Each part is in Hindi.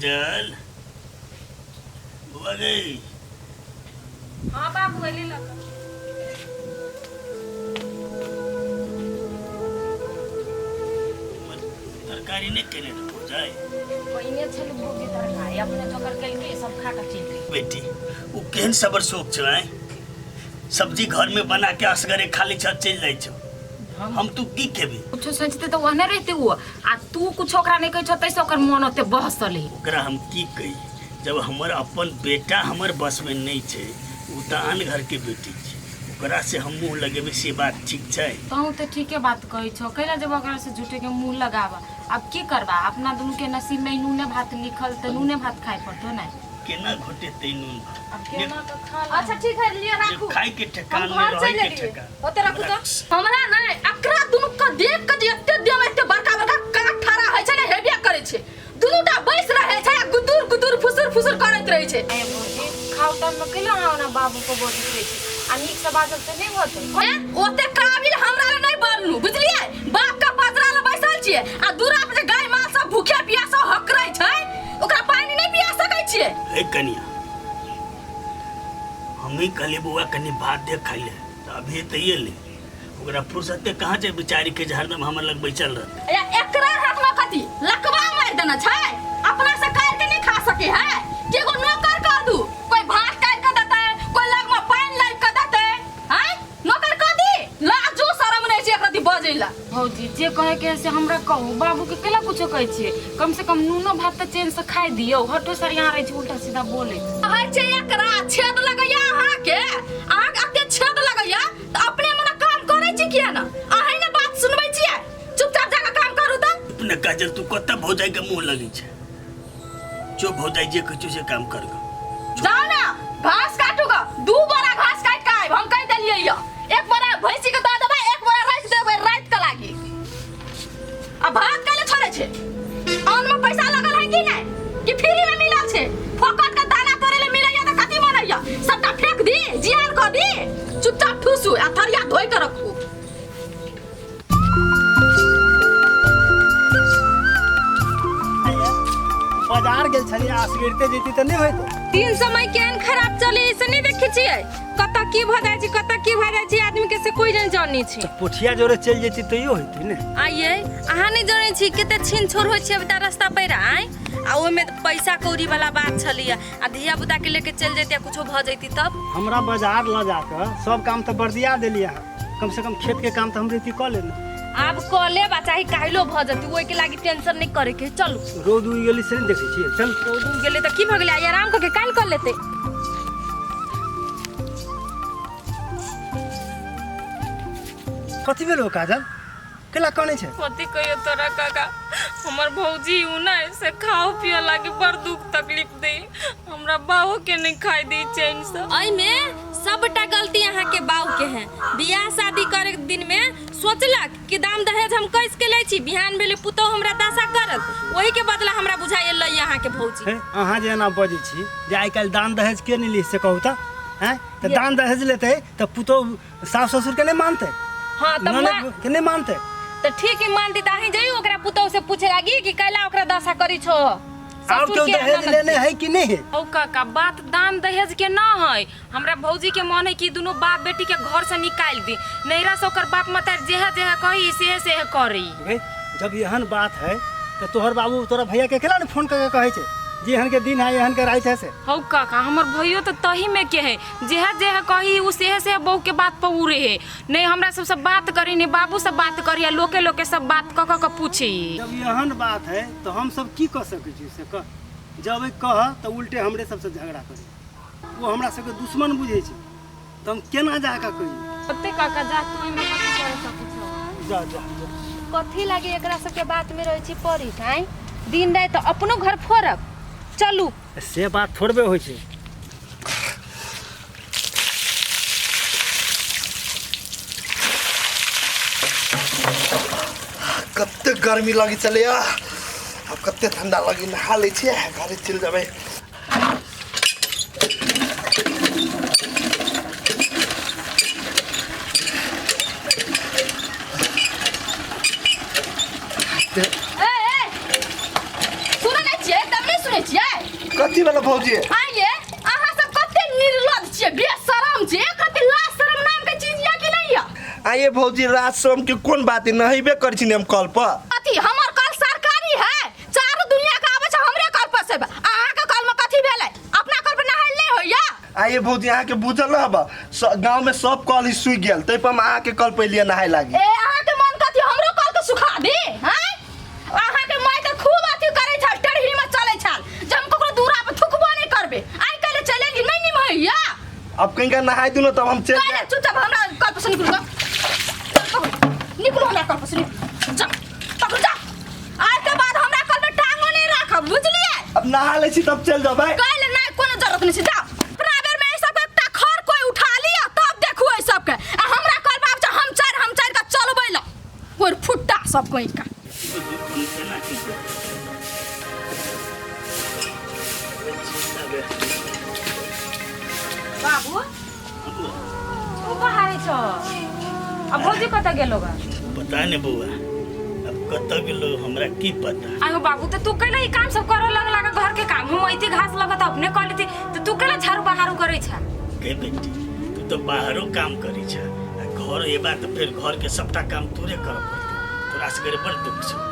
काजल बुआ गई। हाँ बाबू ले लगा तरकारी नहीं केने हो जाए पहिने छल भोजी तरकारी अपने जोकर के लिए सब खा के चल गई बेटी वो केहन सबर शौक छे सब्जी घर में बना के असगरे खाली छत चल जाई छो हम तू की केबी कुछ सोचते तो वहने रहते हुआ आ तू कुछ ओकरा नहीं कहि छतै से ओकर मन होते बहसले ओकरा हम की कही जब हमर अपन बेटा हमर बस में नहीं छे उ त आन घर के बेटी छे ओकरा से हम मुंह लगेबे से बात ठीक छे तू तो ठीके बात कहि छ कैला जब ओकरा से झूठे के मुंह लगावा अब की करबा अपना दोनों के नसीब में नूने भात लिखल त नूने भात खाए पड़तो ना केना घोटे तैनून अब केना तो खा अच्छा ठीक है लिया राखू खाए के ठेकान में रहे के ठेका होते राखू तो हमरा ना अकरा दोनों का देख के एते देम एते बड़का बड़का काठारा है छै ना हेबिया करे छै दुनुटा बैस रहे छै गुदुर गुदुर फुसुर फुसुर करत रहे छै ए बोजी खाओ त में केला ना बाबू को बोली रहे छै आ नीक से बाजल त नहीं होते ओते काबिल हमरा ले नहीं बनलू बुझलिए बाप का बाजरा ले बैसल छिए आ दूरा पे गाय माल सब भूखे प्यासा हकरै छै ओकरा पानी नहीं पिया सकै छिए ए कनिया हमें कहले बुआ कनी भात दे खाई ले त अभी त ये ले ओकरा फुर्सते कहां छै बिचारी के हरदम हमर लग बैठल रह एकरा हाथ में कथी लकवा मार देना छै अपना से काट के नहीं खा सके है केगो नौकर कर दू कोई भात काट के देते कोई लग में पानी लाग के देते हैं नौकर कर दी लाजो शरम नहीं छै एकरा दी बजेला भौजी जे कहे के से हमरा कहू बाबू के केला कुछो कहै छिए कम से कम नूनो भात त चैन से खाइ दियो हटो सर यहां रहे छै उल्टा सीधा बोले है छै एकरा छेद लगैया अहाँ के आग अते छेद लगैया त अपने मन काम करै छी किया ना अहीं ने बात सुनबै छिए चुपचाप जाके काम करू त अपने काजल तू कत्ता भौजाई के मुंह लगी छे जो भौजाई जे कछु से काम कर जाओ ना घास काटूगा 2 बोरा घास काट के आइब हम कह देलिए या एक बोरा भैंसी के द देबै एक बोरा राख देबै रात के लागी अब भात काले छोड़े छे अन्न में पैसा लगल है कि नहीं कि फ्री में मिलल छे फोकट के दाना तोरे ले मिलैया त कथि मनैया सबटा फेंक दी जियान क दी चुपचाप ठूसू आ थरिया धोइ के रखू बाजार गेल छली आसगिरते जेती त नहीं होइत 3 समय केहन खराब चले से नहीं देखै छियै कत की भ जाय छै कत की भ जाय छै आदमी के से कोई नहीं जानै छै पोठिया जोरे चल जेती त यो होइत ने आइए अहाँ नहीं जानै छी कते छीन छोर होय छै बता रास्ता पैरा आइ आ ओय में पैसा कौड़ी वाला बात छलिया आ धिया पुता के लेके चल जैतिया कुछो भ जैती तब हमरा बाजार ल जाकर सब काम त बर्दिया देलिया कम से कम खेत के काम त हम रीति क लेना अब कले चाहे काइलो भ जती ओय के लागि टेंशन नहीं करे के चलू रोद उइ गेली से देखे छी चल रोद उइ गेले त की भ गेलै आराम करके काल कर लेते कथि भेलो काजल केला कने छै कथी कहियो तोरा काका हमर भौजी उ नै से खाओ पियो लागी बड़ दुख तकलीफ दे हमरा बाहो के नहीं खाई दी चैन से अई में सबटा गलती अहाँ के बाऊ के है बियाह शादी करे दिन में सोचलक कि दाम दहेज हम कैस के लै छी बिहान भेले पुतो हमरा दासा करत ओही के बदला हमरा बुझाइल लई अहाँ के भौजी अहाँ जे ना बजै छी जे आइ काल दान दहेज के नहीं ली से कहू त हैं त दान दहेज लेते त पुतो सास ससुर के नहीं मानते हां त के नहीं मानते त ठीक है मानती त अहीं जइयो ओकरा पुतो से पूछे लागी कि कैला ओकरा दासा करी छो और क्यों दहेज लेने है कि नहीं है ओ काका बात दान दहेज के ना है हमरा भौजी के मन है कि दोनों बाप बेटी के घर से निकाल दी नैरा से ओकर बाप मतार जेहा जेहा कही से करी जब एहन बात है तो तोहर बाबू तोरा भैया के केला ने फोन करके कहे छे जे एहन के दिन है एहन के रात है से हौ काका हमर भइयो तो तही में के है जेहा जेहा कही उ से बहू के बात पर उड़े है नहीं हमरा सबसे बात करी ने बाबू से बात करी लोके लोके सब बात क पूछी जब एहन बात है तो हम सब की कर सके छी से कह जब कह तो उल्टे हमरे सबसे झगड़ा करी वो हमरा सबके दुश्मन बुझे छै तो हम केना जाके कही ओते काका जा तू में कथि कर सकै छ जा जा कथी लागे एकरा सबके बात में रहै छी पड़ी हैं दिन रात तो अपनो घर फोरब चलू से बात थोड़बे होइ छै कते गर्मी लगी चले अब कते ठंडा लगी नहा ले छी घरे चल जाबे सुनै छियै तब नहीं सुनै छियै कथी वाला भौजी आइए अहाँ सब कते निर्लज्ज छियै बेशरम छियै कते लाज शरम नाम के चीज या कि नहीं या आइए भौजी रात शाम के कोन बात है नहीं बे कर छी हम कल पर अथी हमर कल सरकारी है चारू दुनिया के आबै छै हमरे कल पर से अहाँ के कल में कथी भेलै अपना कल पर नहाइल नहीं होइया आइए भौजी अहाँ के बुझल न बा गांव में सब कल ही सुइ गेल तै पर अहाँ के कल पे लिए नहाय लागी ए अहाँ के मन कथी हमरो कल के सुखा दी हैं अहाँ के माय त खूब अथी करै छ टेढ़ी में चलै छल जब ककरो दूरा पे थुकबो नहीं करबे आइ काल्हि चैलेंज नहीं निम होइया अब कहीं का नहाय दूँ तब हम चल काहे चुपचाप हमरा कल पर से निकलो हमरा कल पर से जा पकड़ जा आज के बाद हमरा कल में टांगो नहीं राखब बुझलिए अब नहा ले छी तब चल जाबै काल्हि नहीं कोनो जरूरत नहीं छै जा प्राइवेट में ई सब एकटा खर कोई उठा लिया तब देखू ई सब के आ हमरा कल बाप छ हम चार का चलबै ल और फुट्टा सब कोई का बाबू तू बाहर छ अब भौजी कतऽ गेलो बा पता नहीं बुआ अब कत गेलो हमरा की पता आयो बाबू तो तू कैला ई काम सब करे लगला घर के काम हम ऐते घास लगत अपने कर लेती तो तू कैला झाड़ू बहारू करे छ के बेटी तू तो बाहरो काम करी छ घर एबा तो फिर घर के सबटा काम तोरे कर पड़तो तोरा से करे बड़ दुख छ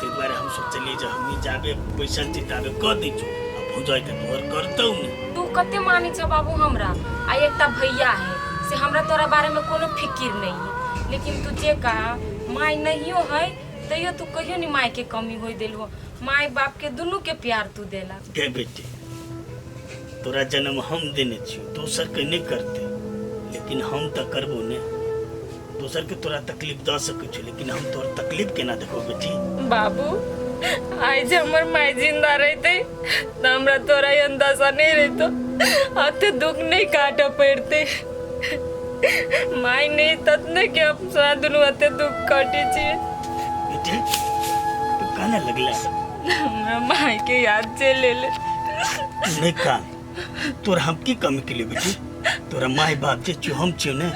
ते बारे हम सोचलिए जे हम जाबे पैसा जिताबे क दै छु अब हो जाय त तोर करतौ न तू कते मानी छ बाबू हमरा आ एकटा भैया है से हमरा तोरा बारे में कोनो फिकिर नहीं है लेकिन तू जे कहा माय नहियो है तैयो तू कहियो नहीं माय के कमी होई देलहो माय बाप के दुनू के प्यार तू देला के बेटी तोरा जन्म हम देने छियो दोसर के नहीं करते लेकिन हम तो करबो ने दोसर के तोरा तकलीफ द सकै छी लेकिन हम तोर तकलीफ केना देखो बेटी बाबू आज हमर माय जिंदा रहते तो हमरा तोरा अंदाजा नहीं रहतो आते दुख नहीं काटा पड़ते माय नहीं ततने के अब सारा दुनु आते दुख काटे छी बेटी तू काने लगला हमरा माय के याद चले ले नहीं कान तोर हम की कमी के लिए बेटी तोरा माय बाप जे हम छियो ने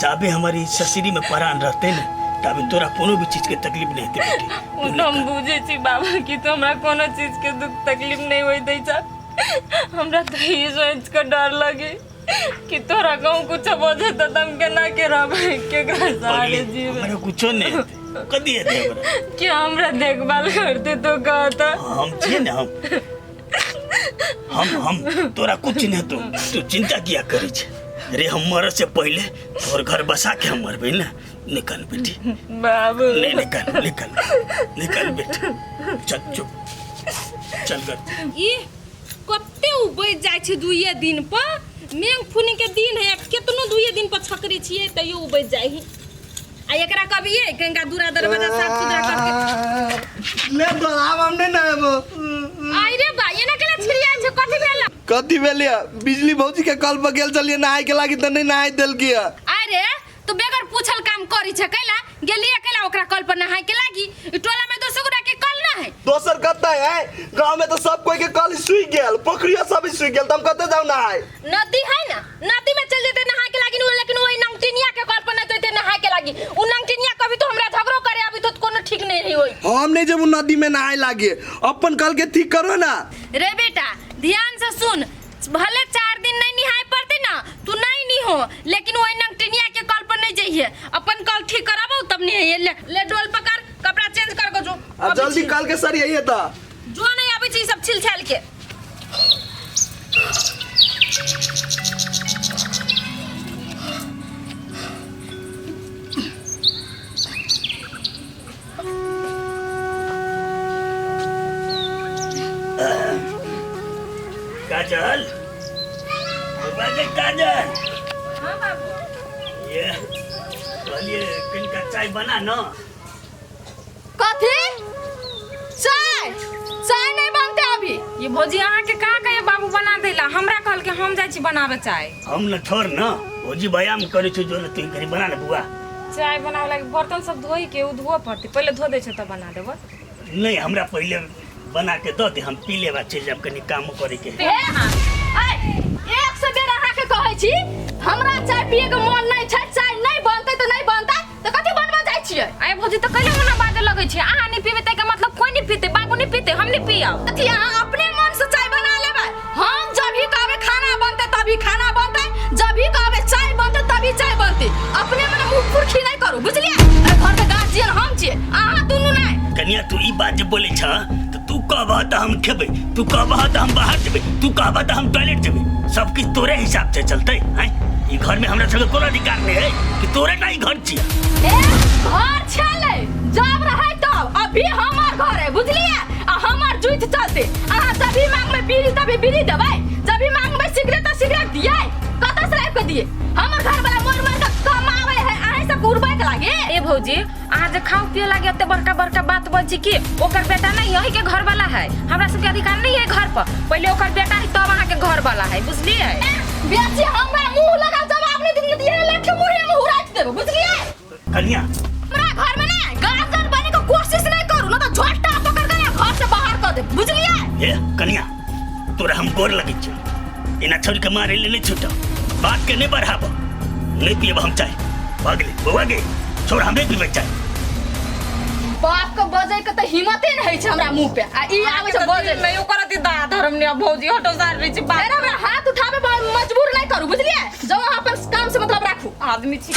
जाबे हमारी ससुरी में परान रहते ने तबे तोरा कोनो भी चीज के तकलीफ नहीं होते बेटी उ तो हम बुझे छी बाबा कि तो हमरा कोनो चीज के दुख तकलीफ नहीं होई दै छ हमरा तो ये सोच के डर लगे कि तोरा गाँव कुछ बोझे तो तुम के ना के रहबे के घर सारे जीव हमरा कुछो नहीं होते कदी है हमरा क्या हमरा देखभाल करते तो कहता हम छे ने हम तोरा कुछ नहीं तो तू चिंता किया करे छे रे हम मर से पहले तोर घर बसा के हम मरबे ना निकल बेटी बाबू नहीं निकल बेटी चल चुप चल कर ई कते उबैत जाइ छै दुइये दिन पर मेघ फुनी के दिन है केतनो दुइये दिन पर छकरी छियै तैयो उबैत जाइ है आ एकरा कबिए कनिका दूरा दरवाजा साफ सुथरा करके ले तो हम नहीं नहाबो आई रे भाई एना केला छिड़िया छै कथि भेला कथी भेलिया बिजली भौजी के कल पर गेल चलिए नहाय के लागी त नहीं नहाय देल किया अरे तू बेगर पूछल काम करी छ कैला गेलिए कैला ओकरा कल पर नहाय के लागी ई टोला में दोसर गोरा के कल ना है दोसर कत्ता है गांव में तो सब कोई के कल सुई गेल पोखरिया सब सुई गेल त हम कते जाऊ नहाय नदी है ना नदी में चल जेते नहाय के लागी लेकिन वही नंगटिनिया के कल पर न जते नहाय के लागी उ नंगटिनिया कभी तो हमरा झगड़ो करे अभी तो कोनो ठीक नहीं होई हम नहीं जब नदी में नहाय लागे अपन कल के ठीक करो ना रे बेटा ध्यान से सुन भले 4 दिन नहीं निहाय पड़ते ना तू नहीं हो लेकिन वही नंगटिनिया के कल पर नहीं जाइए अपन कल ठीक कराबो तब नहीं ले डोल पकड़ कपड़ा चेंज कर को जो अब जल्दी कल के सर यही था जो नहीं आबे छी सब छिल छाल के काजल काजल हां बाबू ये कहलिए कनिका चाय बना न कथी चाय नहीं बनते अभी ये भौजी अहाँ के का कहे बाबू बना देला हमरा कहल के हम जाय छी बनावे चाय हम न छोड़ न भौजी व्यायाम करे छु जो न तू करी बना ले बुआ चाय बनावे लागी बर्तन सब धोई के उ धोआ पड़ते पहले धो दे छ त बना देबो नहीं हमरा पहले बना के दो दे हम पी लेबा छै जब कनी काम करे के एक से बेर अहाँ के कहै छी हमरा चाय पिए के मन नहीं छै चाय नहीं बनते तो नहीं बनता तो कथि बनवा जाय छियै आय भौजी त कहिले मना बाजे लगै छै अहाँ नहीं पीबे त के मतलब कोई नहीं पीते बाबू नहीं पीते हम नहीं पियब अथी अहाँ अपने मन से चाय बना अच्छा तो तू कहबा तो हम खेबे, तू कहबा तो हम बाहर जेबे, तू कहबा तो हम टॉयलेट जेबे, सब कुछ तोरे हिसाब से चलते हैं। ई घर में हमरा सबके कोनो अधिकार नहीं है कि तोरे नहीं घर छिया। घर छले जब रहे तब, अभी हमार घर है बुझलिए, आ हमार जुइत चलते। अहाँ जभी मांगबे बीड़ी तभी बीड़ी देबै, जभी मांगबे सिगरेट तो सिगरेट दिए, कतऽ से लाइब के दिए। हमर घर वाला मोर मोर के कमावे है, अहीं सब उड़बै के लागे। ए भौजी अहाँ जे खाओ पिए लागे ओते बड़का बड़का बात बची कि ओकर बेटा नहीं यही के घर वाला है, हमरा सबके अधिकार नहीं है घर पर। पहले ओकर बेटा है तब अहाँ के घर वाला है, बुझलिए। बेची हमरा मुंह लगा जवाब नहीं दिए, लाठी मुंह में हुराच देबो बुझलिए। कन्या हमरा घर में ना गार्जियन बने के कोशिश नहीं करू, ना तो झोटा पकड़ के घर से बाहर कर दे बुझलिए। ए कन्या तोरा हम गोर लगे छ, इना छोड़ के मारे ले नहीं छूटो, बात के नहीं बढ़ाबो, नहीं पिएब हम चाय भागले बउआ गे, छोड़ हमरे पीबे चाय। बाप के बजे के त हिम्मते नहीं छै हमरा मुंह पे, आ ई आवे छै बजे नहीं ओकर अति दा धर्म ने भौजी हटो सार रही छी बात। हमरा हाथ उठावे मजबूर नहीं करू बुझलिए, जो अपन काम से मतलब राखू। आदमी छी